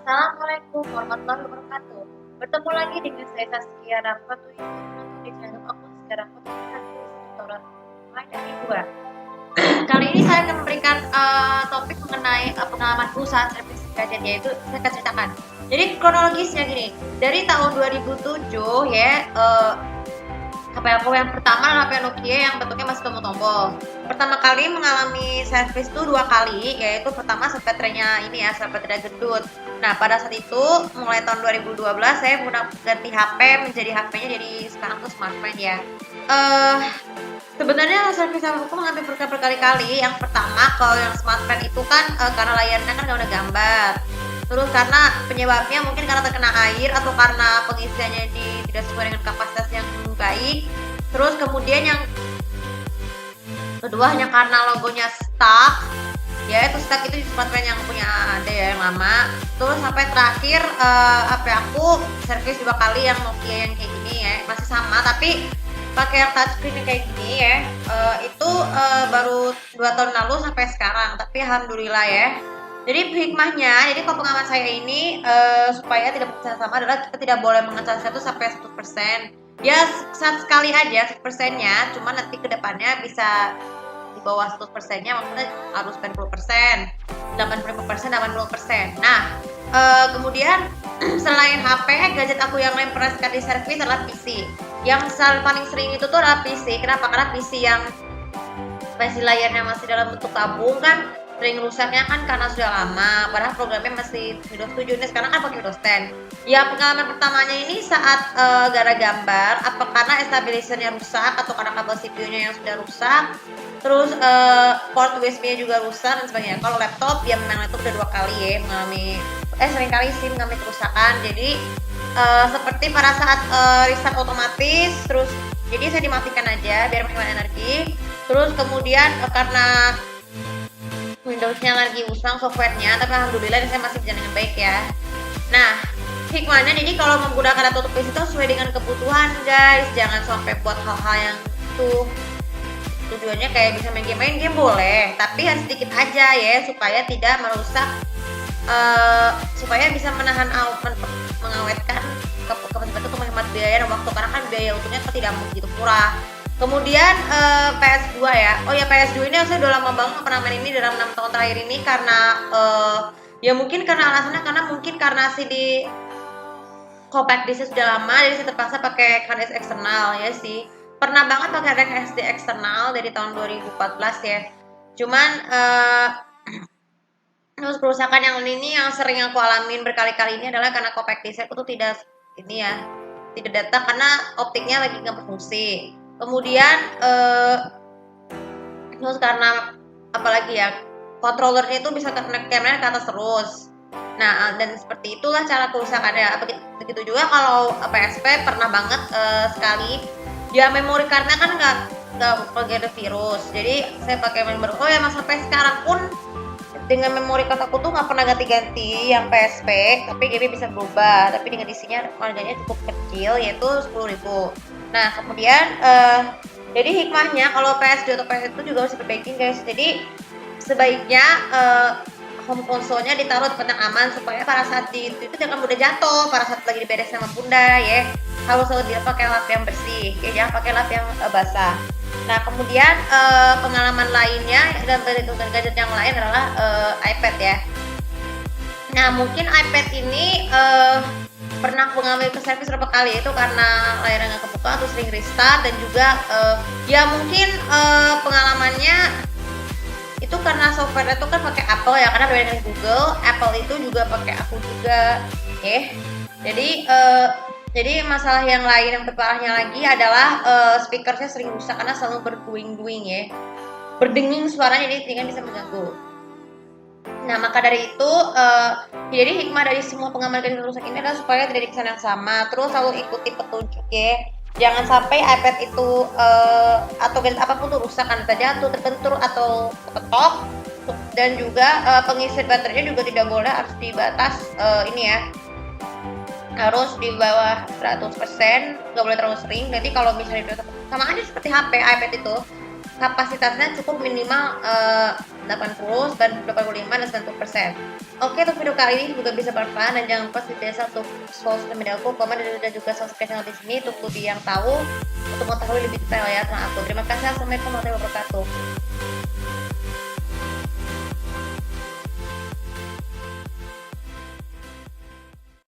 Assalamualaikum warahmatullahi wabarakatuh. Bertemu lagi dengan saya Saskia Rahmatu di channel aku Saskia Rahmatu tutorial mulai dari 2. Kali ini saya akan memberikan topik mengenai pengalamanku saat servis gadget, yaitu saya akan ceritakan. Jadi kronologisnya gini, dari tahun 2007 ya, HP aku yang pertama HP Nokia yang bentuknya masih tombol-tombol. Pertama kali mengalami servis tuh 2 kali, yaitu pertama baterainya ini ya, baterai gendut. Nah, pada saat itu mulai tahun 2012 saya ganti HP menjadi HP-nya jadi sekarang tuh smartphone ya. Sebenarnya servis aku mengalami berkali-kali. Yang pertama kalau yang smartphone itu kan karena layarnya kan gak ada gambar. Terus karena penyebabnya mungkin karena terkena air atau karena pengisiannya tidak sesuai dengan kapasitas yang baik. Terus kemudian yang kedua hanya karena logonya stuck, ya itu stuck itu di smartphone yang punya ada ya yang lama. Terus sampai terakhir HP aku servis 2 kali yang Nokia yang kayak gini ya, masih sama tapi pakai yang touchscreen kayak gini ya. Itu baru 2 tahun lalu sampai sekarang, tapi alhamdulillah ya. Jadi hikmahnya, jadi kalau pengalaman saya ini supaya tidak bekerja sama adalah kita tidak boleh mengecasnya itu sampai 100%. Ya sekali aja 100%-nya, cuma nanti kedepannya bisa di bawah 100%-nya, maksudnya harus 90%, 85%, 80%. Nah, kemudian selain HP, gadget aku yang lain pernah sekali servis adalah PC. Yang paling sering itu tuh adalah PC. Kenapa? Karena PC yang spasi layarnya masih dalam bentuk tabung kan sering rusaknya kan karena sudah lama, padahal programnya masih Windows 7 nih, sekarang kan pakai Windows 10. Ya pengalaman pertamanya ini saat gara gambar, apa karena stabilizernya rusak atau karena kabel CPU-nya yang sudah rusak, terus port USB-nya juga rusak dan sebagainya. Kalau laptop ya memang laptop udah 2 kali ya mengalami sering kali sih mengalami kerusakan. Jadi seperti pada saat restart otomatis, terus jadi saya dimatikan aja biar menghemat energi. Terus kemudian karena Windows-nya lagi usang software-nya, tapi alhamdulillah saya masih berjalan dengan baik ya. Nah, hikmahnya jadi kalau menggunakan laptop PC itu sesuai dengan kebutuhan guys, jangan sampai buat hal-hal yang tuh tujuannya kayak bisa main game boleh, tapi harus sedikit aja ya supaya tidak merusak, supaya bisa menahan mengawetkan kapasitas untuk menghemat biaya dan waktu, karena kan biaya untuknya tidak begitu murah. Kemudian PS2 ya. Oh ya, PS2 ini saya udah lama banget pernah main ini dalam 6 tahun terakhir ini karena ya mungkin karena alasannya karena mungkin karena CD compact disknya sudah lama, jadi saya terpaksa pakai hard disk eksternal ya sih. Pernah banget pakai hard disk eksternal dari tahun 2014 ya. Cuman terus kerusakan yang ini yang sering aku alamin berkali-kali ini adalah karena compact disk aku tuh tidak ini ya, tidak datang karena optiknya lagi nggak berfungsi. Kemudian terus karena apalagi ya, controllernya itu bisa kameranya ke atas terus. Nah, dan seperti itulah cara kerusakannya. Begitu juga kalau PSP pernah banget sekali ya, memori cardnya kan nggak pakai ada virus. Jadi saya pakai memori. Oh ya, mas sampai sekarang pun dengan memori card aku tuh nggak pernah ganti-ganti yang PSP, tapi GB bisa berubah, tapi dengan isinya harganya cukup kecil yaitu 10.000. Nah kemudian jadi hikmahnya kalau PS2 atau PS itu juga harus diperbaiki guys. Jadi sebaiknya home console-nya ditaruh di tempat yang aman supaya pada saat itu jangan mudah jatuh pada saat lagi diberes sama bunda ya. Harus selalu dia pakai lap yang bersih, ya jangan pakai lap yang basah. Nah kemudian pengalaman lainnya dan gadget yang lain adalah iPad ya. Nah mungkin iPad ini pernah mengalami ke servis berapa kali, itu karena layarnya nggak kebuka atau sering restart, dan juga ya mungkin pengalamannya itu karena software itu kan pakai Apple ya, karena beda dengan Google, Apple itu juga pakai aku juga jadi masalah yang lain yang terparahnya lagi adalah speakernya sering rusak karena selalu berduing-duing ya, berdenging suaranya, jadi bisa mengganggu. Nah maka dari itu jadi hikmah dari semua pengalaman gadget rusak ini adalah supaya tidak di kesana yang sama, terus selalu ikuti petunjuk ya, jangan sampai iPad itu atau gadget apapun tuh rusak karena terjatuh, terbentur atau kepetok. Dan juga pengisian baterainya juga tidak boleh, harus dibatas ini ya, harus di bawah 100%, nggak boleh terlalu sering. Nanti kalau misalnya sama aja seperti HP, iPad itu kapasitasnya cukup minimal 80, 85, dan 90%. Oke, untuk video kali ini juga bisa bermanfaat dan jangan lupa biasa untuk follow sosial media aku, komen dan juga subscribe channel di sini untuk lebih yang tahu untuk mengetahui lebih detail ya tentang aku. Terima kasih. Assalamualaikum warahmatullahi wabarakatuh.